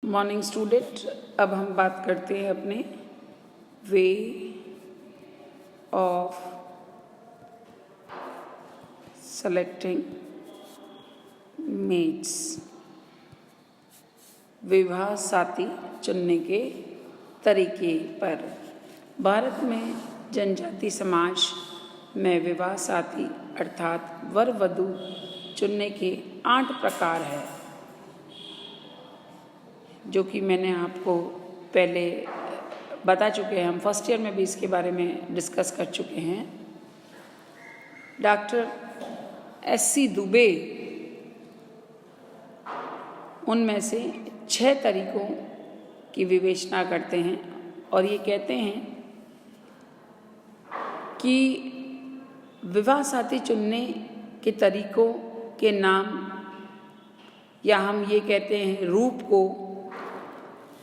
Morning student, अब हम बात करते हैं अपने वे ऑफ सेलेक्टिंग मेट्स, विवाह साथी चुनने के तरीके पर। भारत में जनजाति समाज में विवाह साथी अर्थात वर वधू चुनने के 8 प्रकार हैं, जो कि मैंने आपको पहले बता चुके हैं। हम फर्स्ट ईयर में भी इसके बारे में डिस्कस कर चुके हैं। Doctor S.C. दुबे उनमें से 6 तरीकों की विवेचना करते हैं और ये कहते हैं कि विवाह साथी चुनने के तरीकों के नाम, या हम ये कहते हैं रूप को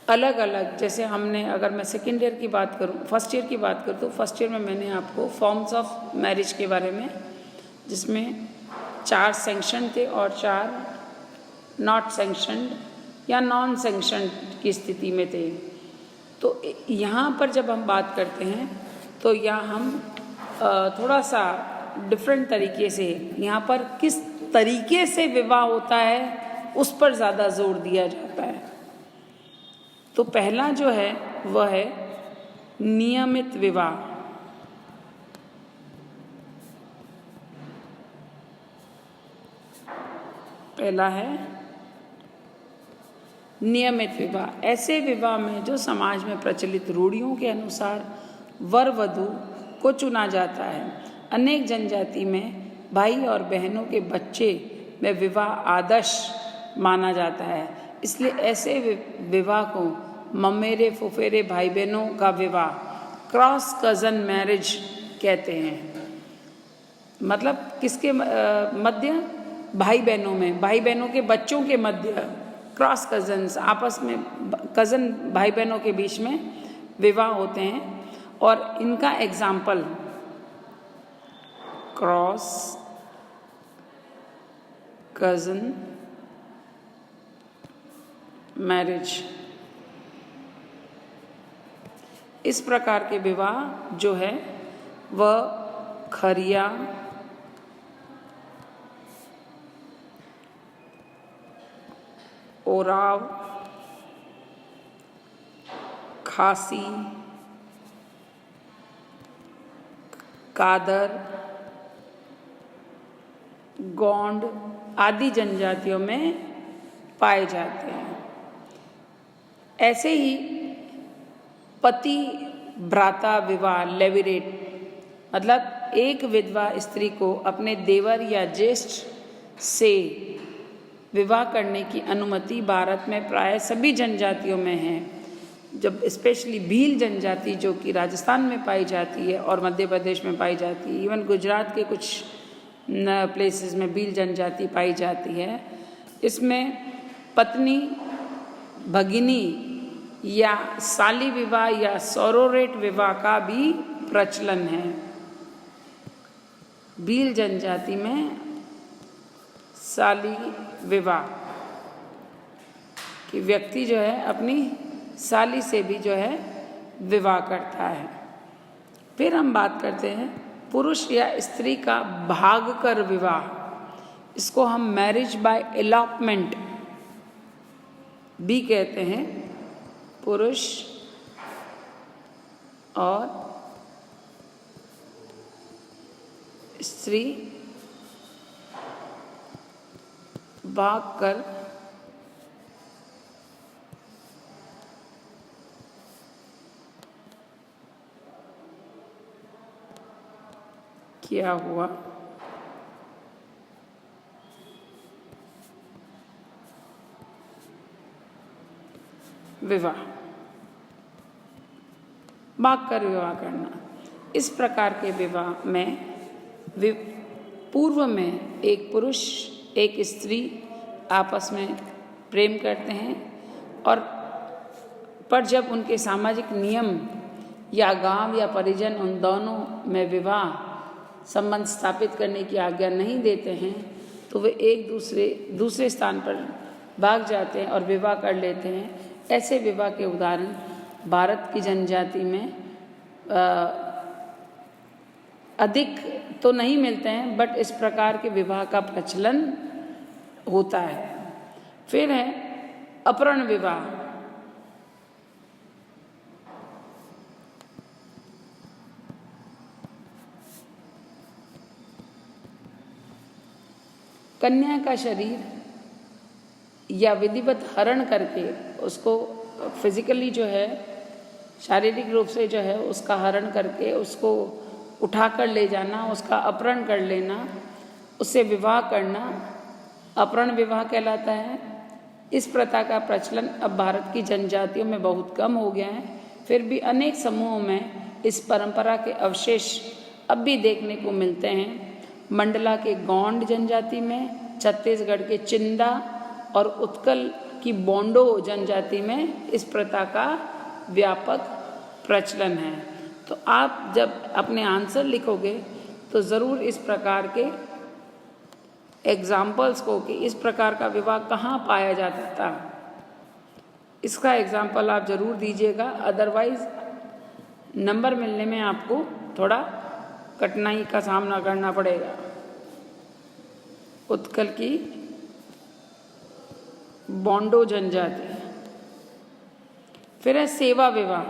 अलग अलग, जैसे हमने, अगर मैं सेकेंड ईयर की बात करूं, फर्स्ट ईयर की बात करूं तो फर्स्ट ईयर में मैंने आपको फॉर्म्स ऑफ मैरिज के बारे में, जिसमें 4 सैंक्शन थे और 4 नॉट सैंक्शनड या नॉन सैंक्शनड की स्थिति में थे। तो यहाँ पर जब हम बात करते हैं तो यहाँ हम थोड़ा सा डिफरेंट तरीके से, यहाँ पर किस तरीके से विवाह होता है उस पर ज़्यादा जोर दिया जाता है। तो पहला जो है वह है नियमित विवाह। पहला है नियमित विवाह। ऐसे विवाह में जो समाज में प्रचलित रूढ़ियों के अनुसार वर वधू को चुना जाता है। अनेक जनजाति में भाई और बहनों के बच्चे में विवाह आदर्श माना जाता है, इसलिए ऐसे विवाह को ममेरे फुफेरे भाई बहनों का विवाह, क्रॉस कज़न मैरिज कहते हैं। मतलब किसके मध्य? भाई बहनों में, भाई बहनों के बच्चों के मध्य, क्रॉस कज़न्स, आपस में कज़न भाई बहनों के बीच में विवाह होते हैं। और इनका एग्जाम्पल क्रॉस कज़न मैरिज। इस प्रकार के विवाह जो है वह खरिया, ओराव, खासी, कादर, गोंड आदि जनजातियों में पाए जाते हैं। ऐसे ही पति भ्राता विवाह, लेविरेट, मतलब एक विधवा स्त्री को अपने देवर या ज्येष्ठ से विवाह करने की अनुमति भारत में प्राय सभी जनजातियों में है। जब स्पेशली भील जनजाति, जो कि राजस्थान में पाई जाती है और मध्य प्रदेश में पाई जाती है, इवन गुजरात के कुछ प्लेसेस में भील जनजाति पाई जाती है, इसमें पत्नी, भगिनी या साली विवाह या सॉरोरेट विवाह का भी प्रचलन है। भील जनजाति में साली विवाह कि व्यक्ति जो है अपनी साली से भी जो है विवाह करता है। फिर हम बात करते हैं पुरुष या स्त्री का भाग कर विवाह। इसको हम मैरिज बाय एलॉपमेंट भी कहते हैं। पुरुष और स्त्री भाग कर किया हुआ विवाह, भाग कर विवाह करना। इस प्रकार के विवाह में पूर्व में एक पुरुष एक स्त्री आपस में प्रेम करते हैं, और पर जब उनके सामाजिक नियम या गांव या परिजन उन दोनों में विवाह संबंध स्थापित करने की आज्ञा नहीं देते हैं, तो वे एक दूसरे स्थान पर भाग जाते हैं और विवाह कर लेते हैं। ऐसे विवाह के उदाहरण भारत की जनजाति में अधिक तो नहीं मिलते हैं, बट इस प्रकार के विवाह का प्रचलन होता है। फिर है अपहरण विवाह। कन्या का शरीर या विधिवत हरण करके उसको फिजिकली जो है, शारीरिक रूप से जो है उसका हरण करके उसको उठाकर ले जाना, उसका अपहरण कर लेना, उससे विवाह करना अपहरण विवाह कहलाता है। इस प्रथा का प्रचलन अब भारत की जनजातियों में बहुत कम हो गया है। फिर भी अनेक समूहों में इस परंपरा के अवशेष अब भी देखने को मिलते हैं। मंडला के गोंड जनजाति में, छत्तीसगढ़ के चिंदा और उत्कल की बोंडो जनजाति में इस प्रथा का व्यापक प्रचलन है। तो आप जब अपने आंसर लिखोगे तो ज़रूर इस प्रकार के एग्जाम्पल्स को कि इस प्रकार का विवाह कहाँ पाया जाता था, इसका एग्जाम्पल आप ज़रूर दीजिएगा। अदरवाइज नंबर मिलने में आपको थोड़ा कठिनाई का सामना करना पड़ेगा। उत्कल की बोंडो जनजाति। फिर है सेवा विवाह।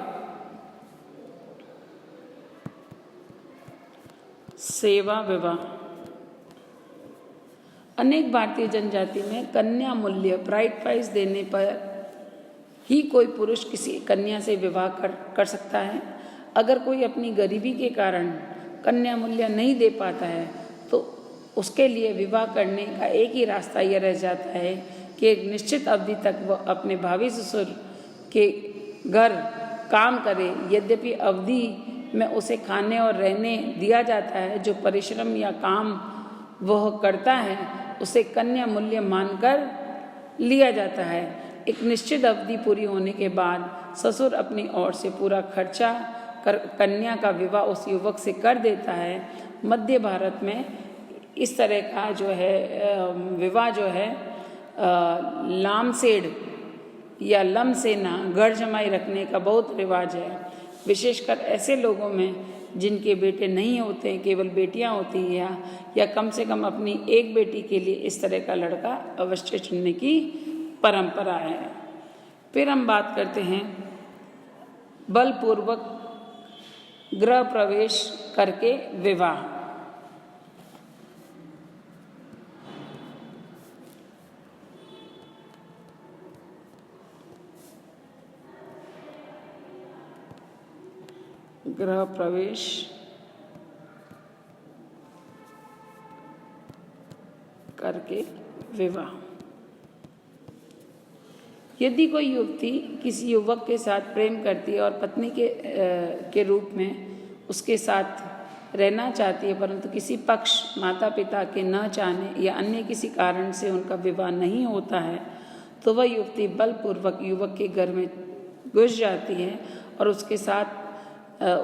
सेवा विवाह अनेक भारतीय जनजाति में कन्या मूल्य ब्राइड प्राइस देने पर ही कोई पुरुष किसी कन्या से विवाह कर सकता है। अगर कोई अपनी गरीबी के कारण कन्या मूल्य नहीं दे पाता है तो उसके लिए विवाह करने का एक ही रास्ता यह रह जाता है कि एक निश्चित अवधि तक वह अपने भावी ससुर के घर काम करे। यद्यपि अवधि में उसे खाने और रहने दिया जाता है, जो परिश्रम या काम वह करता है उसे कन्या मूल्य मानकर लिया जाता है। एक निश्चित अवधि पूरी होने के बाद ससुर अपनी ओर से पूरा खर्चा कर कन्या का विवाह उस युवक से कर देता है। मध्य भारत में इस तरह का जो है विवाह जो है लामसेड़ या लमसेना घर जमाई रखने का बहुत रिवाज है। विशेषकर ऐसे लोगों में जिनके बेटे नहीं होते हैं, केवल बेटियां होती हैं, या कम से कम अपनी एक बेटी के लिए इस तरह का लड़का अवश्य चुनने की परंपरा है। फिर हम बात करते हैं बलपूर्वक गृह प्रवेश करके विवाह। गृह प्रवेश करके विवाह। यदि कोई युवती किसी युवक के साथ प्रेम करती है और पत्नी के रूप में उसके साथ रहना चाहती है, परंतु किसी पक्ष माता पिता के न चाहने या अन्य किसी कारण से उनका विवाह नहीं होता है, तो वह युवती बलपूर्वक युवक के घर में घुस जाती है और उसके साथ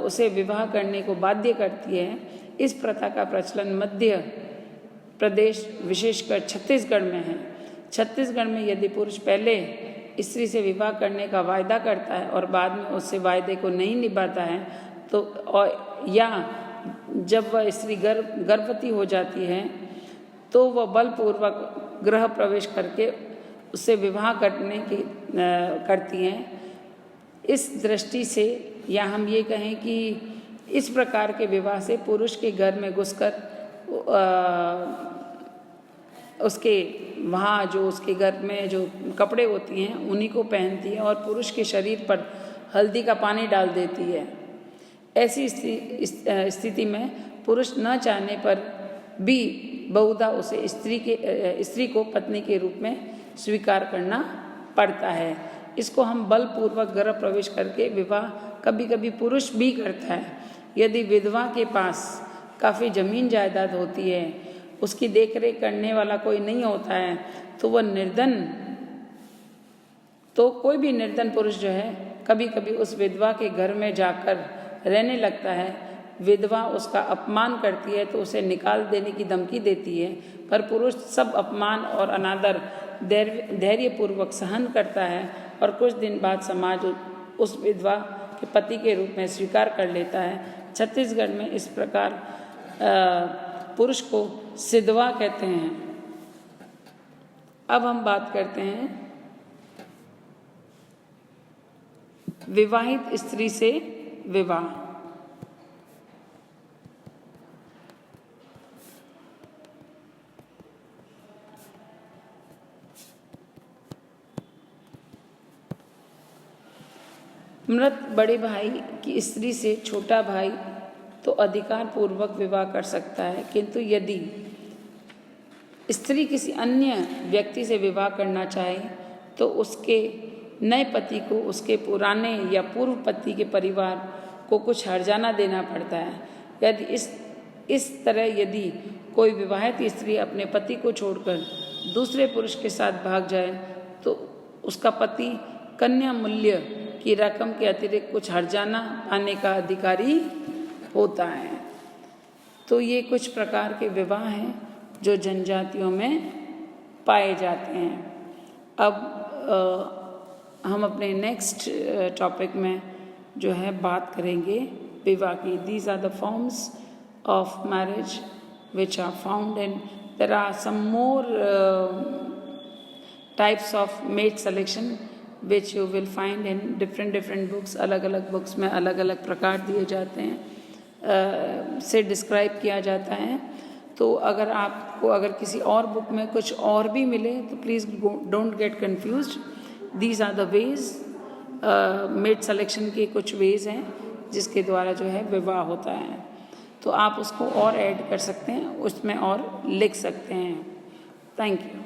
उसे विवाह करने को बाध्य करती है। इस प्रथा का प्रचलन मध्य प्रदेश विशेषकर छत्तीसगढ़ में है। छत्तीसगढ़ में यदि पुरुष पहले स्त्री से विवाह करने का वायदा करता है और बाद में उससे वायदे को नहीं निभाता है तो या जब वह स्त्री गर्भवती हो जाती है तो वह बलपूर्वक गृह प्रवेश करके उससे विवाह करती हैं। इस दृष्टि से या हम ये कहें कि इस प्रकार के विवाह से पुरुष के घर में घुसकर उसके वहाँ जो उसके घर में जो कपड़े होती हैं उन्हीं को पहनती है और पुरुष के शरीर पर हल्दी का पानी डाल देती है। ऐसी स्थिति में पुरुष न चाहने पर भी बहुधा उसे स्त्री को पत्नी के रूप में स्वीकार करना पड़ता है। इसको हम बलपूर्वक गृह प्रवेश करके विवाह कभी कभी पुरुष भी करता है। यदि विधवा के पास काफ़ी जमीन जायदाद होती है, उसकी देखरेख करने वाला कोई नहीं होता है, तो वह कोई भी निर्धन पुरुष जो है कभी कभी उस विधवा के घर में जाकर रहने लगता है। विधवा उसका अपमान करती है तो उसे निकाल देने की धमकी देती है, पर पुरुष सब अपमान और अनादर धैर्यपूर्वक सहन करता है और कुछ दिन बाद समाज उस विधवा के पति के रूप में स्वीकार कर लेता है। छत्तीसगढ़ में इस प्रकार पुरुष को सिधवा कहते हैं। अब हम बात करते हैं विवाहित स्त्री से विवाह। मृत बड़े भाई की स्त्री से छोटा भाई तो अधिकार पूर्वक विवाह कर सकता है, किंतु यदि स्त्री किसी अन्य व्यक्ति से विवाह करना चाहे तो उसके नए पति को उसके पुराने या पूर्व पति के परिवार को कुछ हर्जाना देना पड़ता है। यदि इस तरह यदि कोई विवाहित स्त्री अपने पति को छोड़कर दूसरे पुरुष के साथ भाग जाए तो उसका पति कन्या मूल्य की रकम के अतिरिक्त कुछ हर्जाना पाने का अधिकारी होता है। तो ये कुछ प्रकार के विवाह हैं जो जनजातियों में पाए जाते हैं। अब हम अपने नेक्स्ट टॉपिक में जो है बात करेंगे विवाह की। These are the forms of marriage which are found in, there are some more types of mate selection which you will find in different books. अलग अलग बुक्स में अलग अलग प्रकार दिए जाते हैं, से डिस्क्राइब किया जाता है। तो अगर किसी और बुक में कुछ और भी मिले तो please don't get confused. These are the ways, mate selection के कुछ वेज हैं जिसके द्वारा जो है विवाह होता है। तो आप उसको और ऐड कर सकते हैं, उसमें और लिख सकते हैं। Thank you.